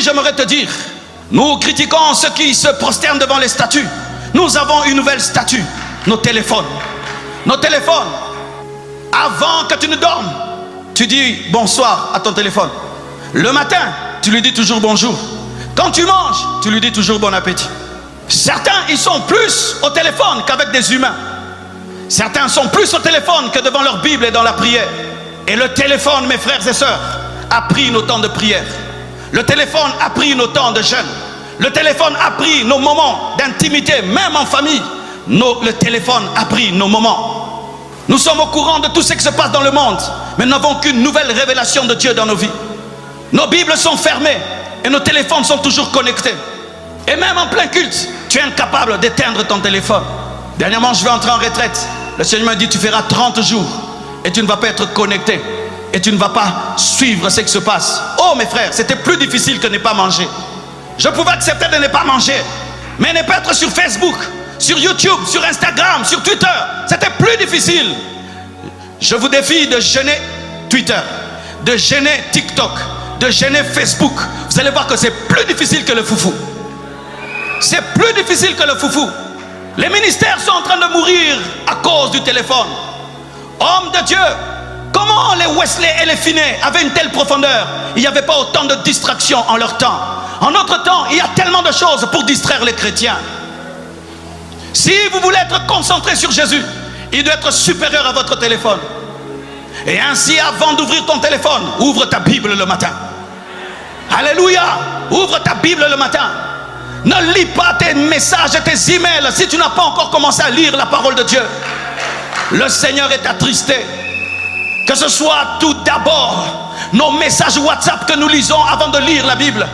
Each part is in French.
Aujourd'hui, j'aimerais te dire, nous critiquons ceux qui se prosternent devant les statues. Nous avons une nouvelle statue, nos téléphones. Nos téléphones, avant que tu ne dormes, tu dis bonsoir à ton téléphone. Le matin, tu lui dis toujours bonjour. Quand tu manges, tu lui dis toujours bon appétit. Certains, ils sont plus au téléphone qu'avec des humains. Certains sont plus au téléphone que devant leur Bible et dans la prière. Et le téléphone, mes frères et sœurs, a pris nos temps de prière. Le téléphone a pris nos temps de jeûne. Le téléphone a pris nos moments d'intimité, même en famille. Le téléphone a pris nos moments. Nous sommes au courant de tout ce qui se passe dans le monde, mais nous n'avons qu'une nouvelle révélation de Dieu dans nos vies. Nos Bibles sont fermées et nos téléphones sont toujours connectés. Et même en plein culte, tu es incapable d'éteindre ton téléphone. Dernièrement, je vais entrer en retraite. Le Seigneur m'a dit, tu feras 30 jours et tu ne vas pas être connecté. Et tu ne vas pas suivre ce qui se passe. Oh mes frères, c'était plus difficile que ne pas manger. Je pouvais accepter de ne pas manger, mais ne pas être sur Facebook, sur YouTube, sur Instagram, sur Twitter, c'était plus difficile. Je vous défie de jeûner Twitter, de jeûner TikTok, de jeûner Facebook. Vous allez voir que c'est plus difficile que le foufou. C'est plus difficile que le foufou. Les ministères sont en train de mourir à cause du téléphone. Hommes de Dieu, comment les Wesley et les Finney avaient une telle profondeur? Il n'y avait pas autant de distractions en leur temps. En notre temps, il y a tellement de choses pour distraire les chrétiens. Si vous voulez être concentré sur Jésus, il doit être supérieur à votre téléphone. Et ainsi, avant d'ouvrir ton téléphone, ouvre ta Bible le matin. Alléluia! Ouvre ta Bible le matin. Ne lis pas tes messages et tes emails si tu n'as pas encore commencé à lire la parole de Dieu. Le Seigneur est attristé. Que ce soit tout d'abord nos messages WhatsApp que nous lisons avant de lire la Bible.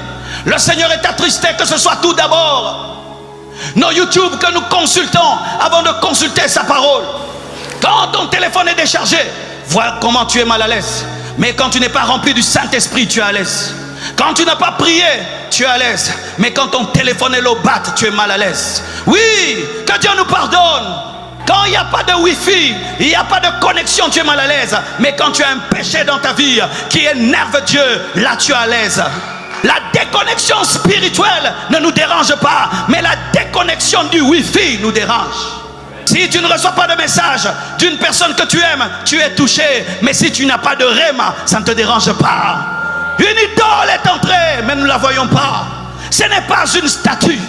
Le Seigneur est attristé que ce soit tout d'abord nos YouTube que nous consultons avant de consulter sa parole. Quand ton téléphone est déchargé, vois comment tu es mal à l'aise. Mais quand tu n'es pas rempli du Saint-Esprit, tu es à l'aise. Quand tu n'as pas prié, tu es à l'aise. Mais quand ton téléphone est low bat, tu es mal à l'aise. Oui, que Dieu nous pardonne. Quand il n'y a pas de wifi, il n'y a pas de connexion, tu es mal à l'aise. Mais quand tu as un péché dans ta vie qui énerve Dieu, là tu es à l'aise. La déconnexion spirituelle ne nous dérange pas, mais la déconnexion du wifi nous dérange. Si tu ne reçois pas de message d'une personne que tu aimes, tu es touché. Mais si tu n'as pas de réma, ça ne te dérange pas. Une idole est entrée, mais nous ne la voyons pas. Ce n'est pas une statue.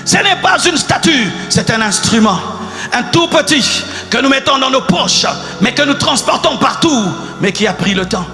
Ce n'est pas une statue, c'est un instrument. Un tout petit que nous mettons dans nos poches, mais que nous transportons partout, mais qui a pris le temps.